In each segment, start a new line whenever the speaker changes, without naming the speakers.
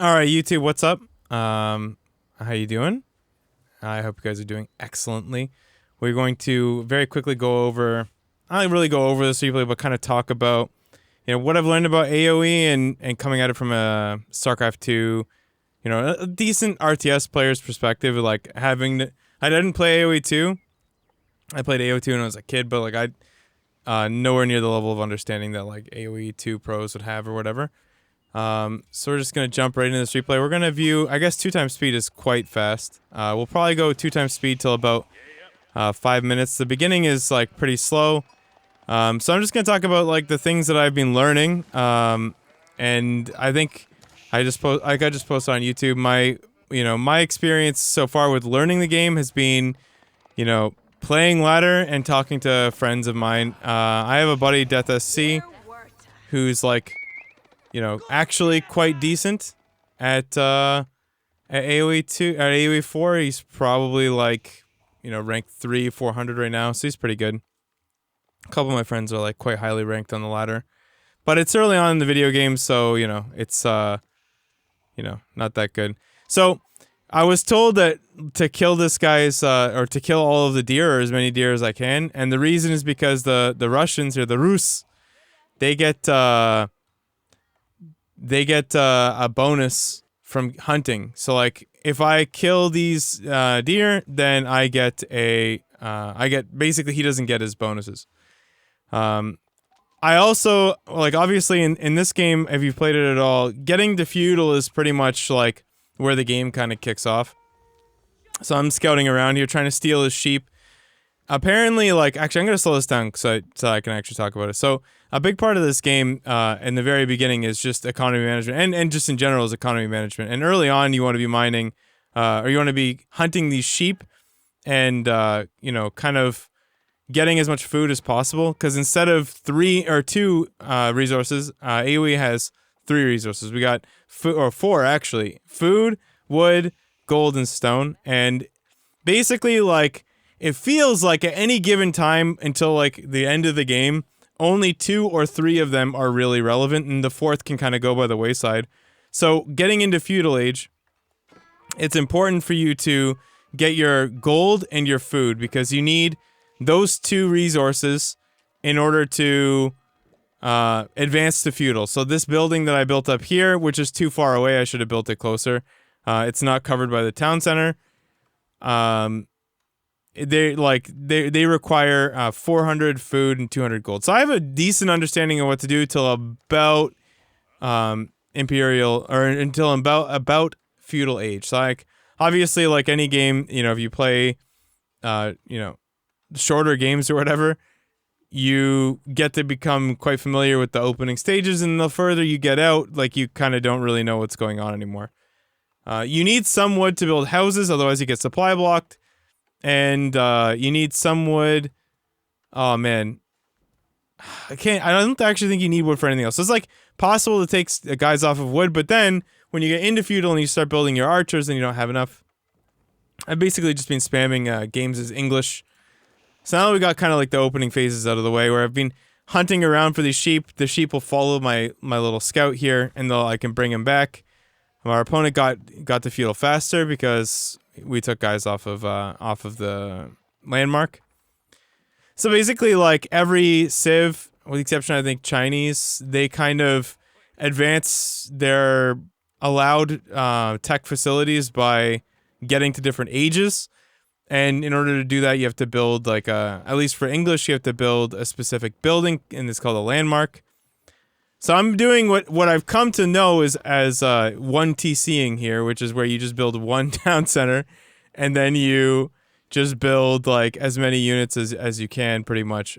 All right, YouTube, what's up? How you doing? I hope you guys are doing excellently. We're going to very quickly go over. I don't really go over this replay, but kind of talk about what I've learned about AOE and coming at it from a StarCraft 2, a decent RTS player's perspective. Like I didn't play AOE 2. I played AOE 2 when I was a kid, but like nowhere near the level of understanding that like AOE 2 pros would have or whatever. So we're just going to jump right into this replay. We're going to view, I guess 2 times speed is quite fast. We'll probably go 2 times speed till about 5 minutes. The beginning is like pretty slow. So I'm just going to talk about like the things that I've been learning. And I think I just posted on YouTube my experience so far with learning the game has been, playing ladder and talking to friends of mine. I have a buddy, Death SC, who's like, actually quite decent at AOE 2, at AOE 4. He's probably like, ranked 400 right now, so he's pretty good. A couple of my friends are like quite highly ranked on the ladder. But it's early on in the video game, so, it's, not that good. So, I was told that to kill this guy's, or to kill all of the deer, or as many deer as I can, and the reason is because the Russians, or the Rus, they get a bonus from hunting. So like if I kill these deer, then I get basically he doesn't get his bonuses. I also like obviously in this game, if you've played it at all, getting to feudal is pretty much like where the game kind of kicks off. So I'm scouting around here trying to steal his sheep. Apparently, like, actually, I'm going to slow this down so I can actually talk about it. So, a big part of this game in the very beginning is just economy management, and just in general is economy management. And early on, you want to be mining, or you want to be hunting these sheep and, kind of getting as much food as possible. Because instead of 3 or 2 resources, AoE has 3 resources. We got 4, actually. Food, wood, gold, and stone. And basically, like, it feels like at any given time until like the end of the game, only 2 or 3 of them are really relevant, and the 4th can kind of go by the wayside. So getting into feudal age, it's important for you to get your gold and your food because you need those 2 resources in order to advance to feudal. So this building that I built up here, which is too far away, I should have built it closer. It's not covered by the town center. They require 400 food and 200 gold. So I have a decent understanding of what to do till about imperial or until about feudal age. So like obviously like any game, if you play shorter games or whatever, you get to become quite familiar with the opening stages, and the further you get out, like you kind of don't really know what's going on anymore. You need some wood to build houses, otherwise you get supply blocked. And you need some wood. Oh man, I don't actually think you need wood for anything else. So it's like possible to take guys off of wood, but then when you get into feudal and you start building your archers and you don't have enough. I've basically just been spamming games as English. So now we got kind of like the opening phases out of the way, where I've been hunting around for these sheep. The sheep will follow my little scout here, and I can bring him back. Our opponent got to feudal faster because we took guys off of the landmark. So basically, like every civ, with the exception I think Chinese, they kind of advance their allowed tech facilities by getting to different ages. And in order to do that, you have to build like at least for English, you have to build a specific building, and it's called a landmark. So I'm doing what I've come to know is as 1TCing here, which is where you just build one town center, and then you just build like as many units as you can, pretty much.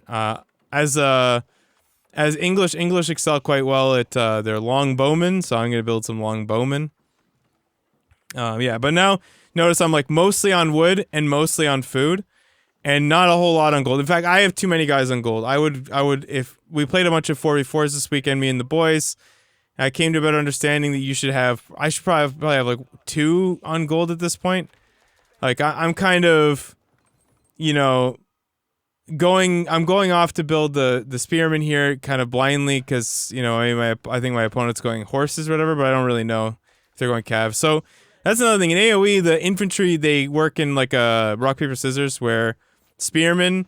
As English excel quite well at their long bowmen, so I'm gonna build some long bowmen. But now notice I'm like mostly on wood and mostly on food. And not a whole lot on gold. In fact, I have too many guys on gold. I would, if we played a bunch of 4v4s this weekend, me and the boys, I came to a better understanding that I should probably have like 2 on gold at this point. Like I'm kind of, I'm going off to build the spearman here kind of blindly because, I think my opponent's going horses or whatever, but I don't really know. they're going cav. So that's another thing. In AOE, the infantry, they work in like a rock, paper, scissors, where spearmen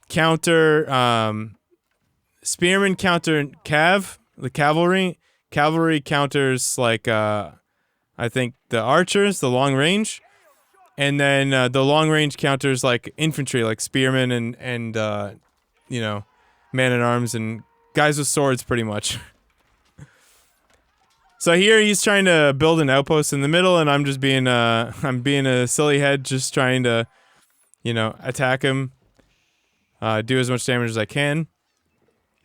counter cav, the cavalry. Cavalry counters like I think the archers, the long range. And then the long range counters like infantry, like spearmen and you know, man at arms and guys with swords, pretty much. So here he's trying to build an outpost in the middle, and I'm just being I'm being a silly head, just trying to, you know, attack him, do as much damage as I can.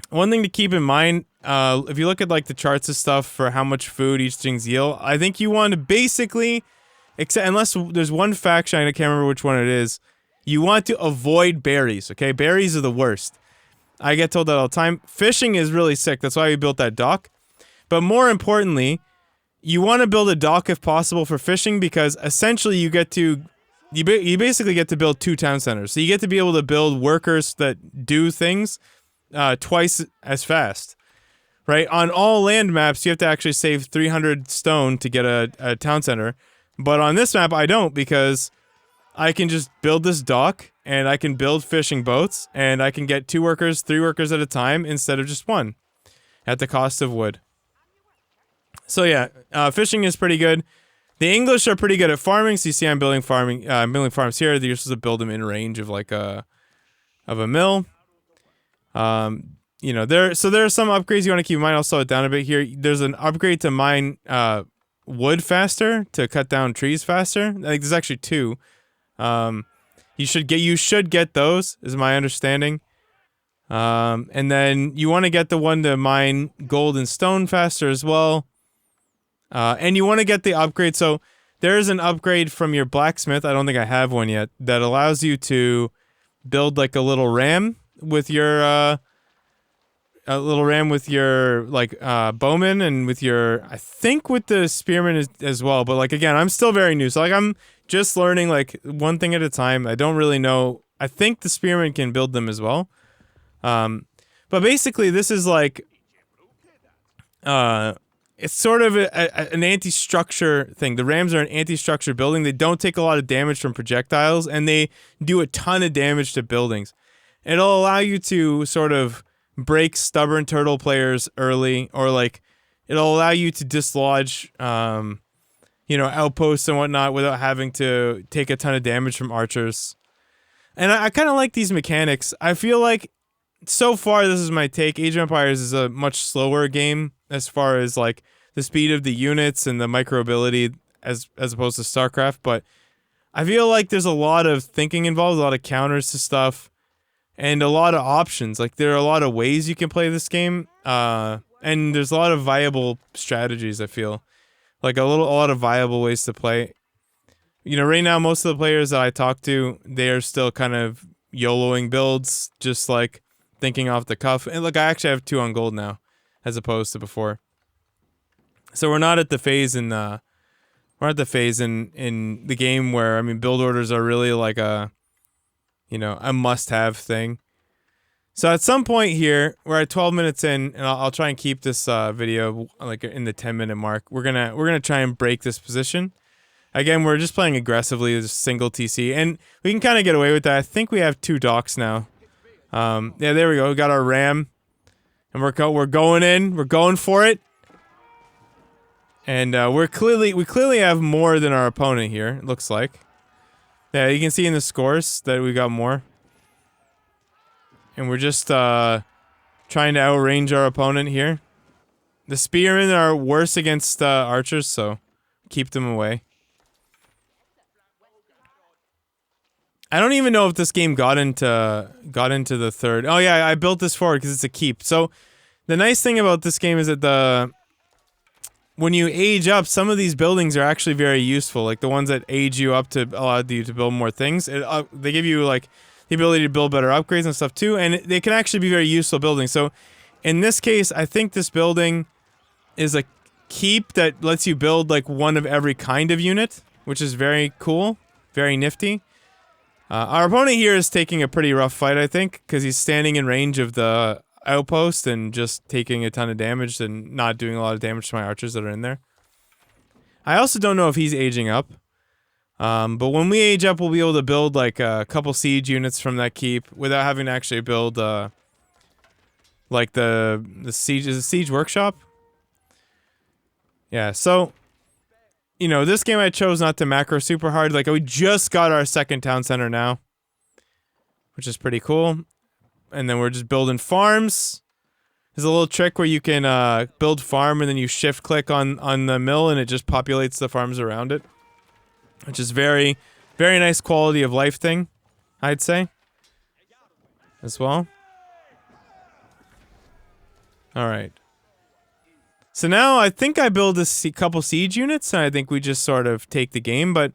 One thing to keep in mind, if you look at like the charts and stuff for how much food each thing's yield, I think you want to basically, unless there's one faction, I can't remember which one it is, you want to avoid berries, okay? Berries are the worst. I get told that all the time. Fishing is really sick, that's why we built that dock. But more importantly, you want to build a dock if possible for fishing, because essentially you get to, you basically get to build 2 town centers. So you get to be able to build workers that do things twice as fast, right? On all land maps, you have to actually save 300 stone to get a town center. But on this map, I don't, because I can just build this dock, and I can build fishing boats, and I can get 2 workers, 3 workers at a time, instead of just 1, at the cost of wood. So yeah, fishing is pretty good. The English are pretty good at farming, so you see I'm building farms here. You're supposed to build them in range of like a mill. You know, there are some upgrades you want to keep in mind. I'll slow it down a bit here. There's an upgrade to mine wood faster, to cut down trees faster. I think there's actually 2. You should get those, is my understanding. And then you want to get the one to mine gold and stone faster as well. And you want to get the upgrade. So there is an upgrade from your blacksmith. I don't think I have one yet, that allows you to build like a little ram with your like bowman, and with your, I think with the spearman as well. But like, again, I'm still very new, so like I'm just learning like one thing at a time. I don't really know. I think the spearman can build them as well. But basically this is like it's sort of an anti-structure thing. The rams are an anti-structure building. They don't take a lot of damage from projectiles, and they do a ton of damage to buildings. It'll allow you to sort of break stubborn turtle players early, or like it'll allow you to dislodge you know, outposts and whatnot without having to take a ton of damage from archers. And I kind of like these mechanics. I feel like so far, this is my take, Age of Empires is a much slower game as far as like the speed of the units and the microability as opposed to StarCraft, but I feel like there's a lot of thinking involved, a lot of counters to stuff, and a lot of options. Like there are a lot of ways you can play this game, and there's a lot of viable strategies, I feel. Like a lot of viable ways to play. You know, right now most of the players that I talk to, they are still kind of YOLOing builds, just like thinking off the cuff. And look, I actually have 2 on gold now, as opposed to before. So we're not at the phase in the game where, I mean, build orders are really like a, you know, a must-have thing. So at some point here, we're at 12 minutes in, and I'll try and keep this video like in the 10-minute mark. We're gonna try and break this position. Again, we're just playing aggressively, just single TC, and we can kind of get away with that. I think we have 2 docks now. Yeah, there we go. We got our ram, and we're going in. We're going for it, and we clearly have more than our opponent here. It looks like. Yeah, you can see in the scores that we got more, and we're just trying to outrange our opponent here. The spearmen are worse against archers, so keep them away. I don't even know if this game got into the third. Oh yeah, I built this forward because it's a keep. So the nice thing about this game is that when you age up, some of these buildings are actually very useful. Like the ones that age you up to allow you to build more things. They give you like the ability to build better upgrades and stuff too, and they can actually be very useful buildings. So in this case, I think this building is a keep that lets you build like one of every kind of unit, which is very cool, very nifty. Our opponent here is taking a pretty rough fight, I think, because he's standing in range of the outpost and just taking a ton of damage and not doing a lot of damage to my archers that are in there. I also don't know if he's aging up. But when we age up, we'll be able to build like a couple siege units from that keep without having to actually build like the siege workshop. Yeah, so you know, this game I chose not to macro super hard. Like we just got our second town center now, which is pretty cool. And then we're just building farms. There's a little trick where you can build farm and then you shift click on the mill and it just populates the farms around it. Which is very, very nice quality of life thing, I'd say. As well. Alright. So now I think I build a couple siege units and I think we just sort of take the game, but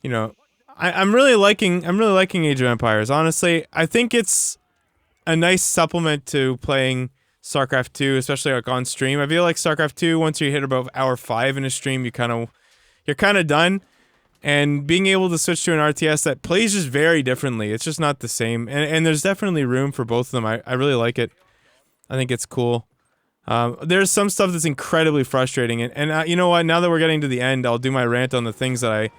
you know, I'm really liking Age of Empires. Honestly, I think it's a nice supplement to playing StarCraft 2, especially like on stream. I feel like StarCraft 2, once you hit about hour 5 in a stream, you're kind of done. And being able to switch to an RTS that plays just very differently. It's just not the same. And there's definitely room for both of them. I really like it. I think it's cool. There's some stuff that's incredibly frustrating. And you know what? Now that we're getting to the end, I'll do my rant on the things that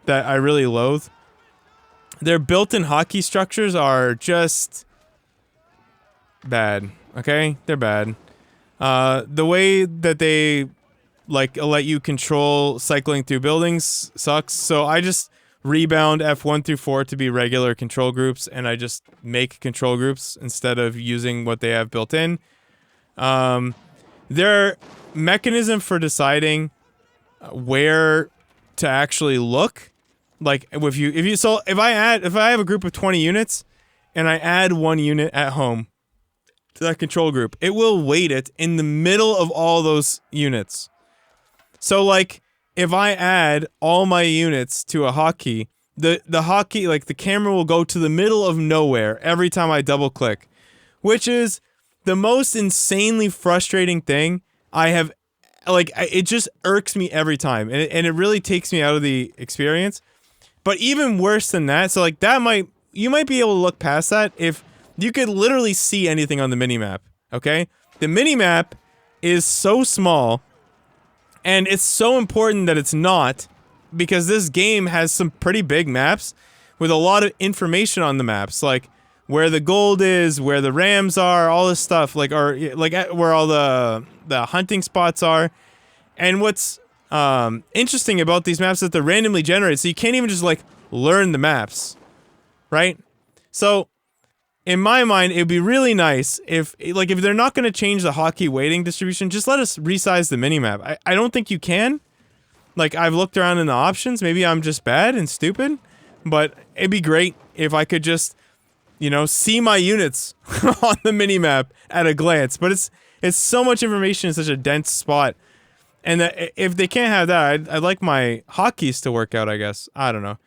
I really loathe. Their built-in hotkey structures are just bad. Okay? They're bad. The way that they like let you control cycling through buildings sucks. So I just rebound F1 through 4 to be regular control groups, and I just make control groups instead of using what they have built in. Their mechanism for deciding where to actually look, like if I have a group of 20 units and I add 1 unit at home to that control group, it will weight it in the middle of all those units. So, like, if I add all my units to a hotkey, the hotkey, like, the camera will go to the middle of nowhere every time I double-click, which is the most insanely frustrating thing I have, like, it just irks me every time, and it really takes me out of the experience. But even worse than that, so, like, you might be able to look past that if you could literally see anything on the minimap, okay? The minimap is so small. And it's so important that it's not, because this game has some pretty big maps with a lot of information on the maps, like where the gold is, where the rams are, all this stuff, like where all the hunting spots are. And what's interesting about these maps is that they're randomly generated, so you can't even just like learn the maps, right? So in my mind, it'd be really nice if they're not going to change the hotkey weighting distribution, just let us resize the minimap. I don't think you can. Like, I've looked around in the options. Maybe I'm just bad and stupid. But it'd be great if I could just, you know, see my units on the minimap at a glance. But it's so much information in such a dense spot. And that if they can't have that, I'd like my hotkeys to work out, I guess. I don't know.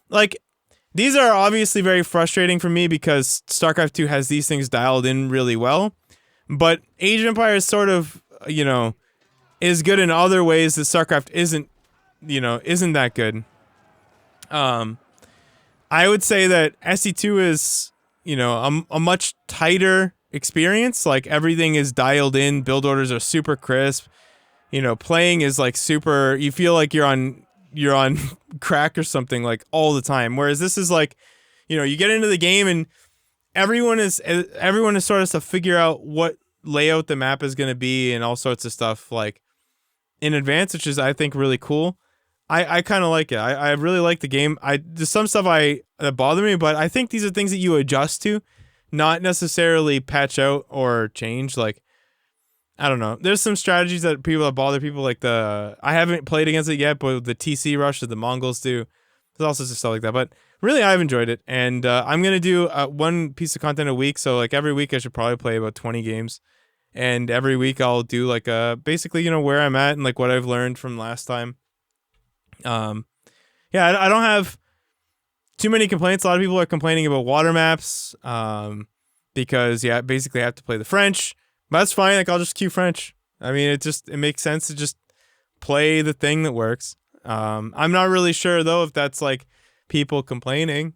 Like, these are obviously very frustrating for me because StarCraft 2 has these things dialed in really well. But Age of Empires sort of, you know, is good in other ways that StarCraft isn't that good. I would say that SE2 is, you know, a much tighter experience. Like, everything is dialed in, build orders are super crisp. You know, playing is like super, you feel like you're on crack or something like all the time. Whereas this is like, you know, you get into the game and everyone is sort of to figure out what layout the map is going to be and all sorts of stuff like in advance, which is, I think, really cool. I kind of like it. I really like the game. There's some stuff that bother me, but I think these are things that you adjust to, not necessarily patch out or change. Like, I don't know. There's some strategies that bother people, like I haven't played against it yet, but the TC rush that the Mongols do. There's all sorts of stuff like that. But really, I've enjoyed it. And I'm going to do one piece of content a week. So, like, every week I should probably play about 20 games. And every week I'll do, like, basically, you know, where I'm at and, like, what I've learned from last time. Yeah, I don't have too many complaints. A lot of people are complaining about water maps because, yeah, basically I have to play the French. But that's fine. Like, I'll just queue French. I mean, it makes sense to just play the thing that works. I'm not really sure, though, if that's, like, people complaining.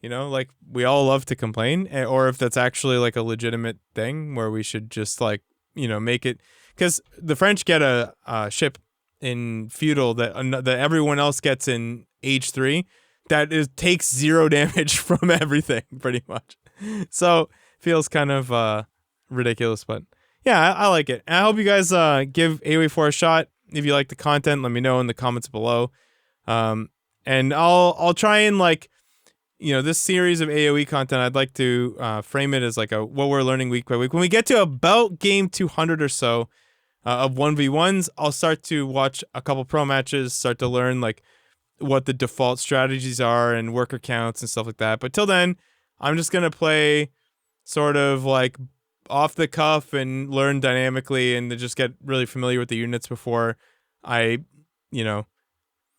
You know, like, we all love to complain. Or if that's actually, like, a legitimate thing where we should just, like, you know, make it. Because the French get a ship in feudal that everyone else gets in age 3 that takes 0 damage from everything pretty much. So feels kind of ridiculous, but yeah, I like it. And I hope you guys give AOE 4 a shot. If you like the content, let me know in the comments below. And I'll try and, like, this series of AOE content, I'd like to frame it as like what we're learning week by week. When we get to about game 200 or so of 1v1s, I'll start to watch a couple pro matches, start to learn like what the default strategies are and worker counts and stuff like that. But till then, I'm just gonna play sort of like off the cuff and learn dynamically and to just get really familiar with the units before I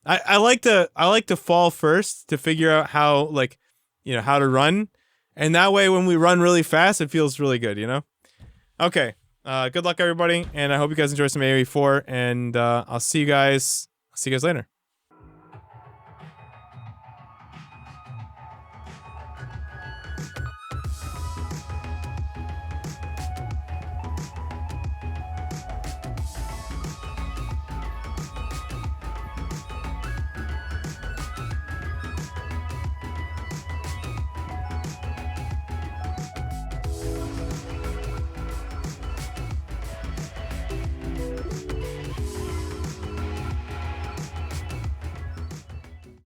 like to fall first to figure out how, like, how to run, and that way when we run really fast, it feels really good, Okay, good luck everybody, and I hope you guys enjoy some AOE 4, and I'll see you guys later.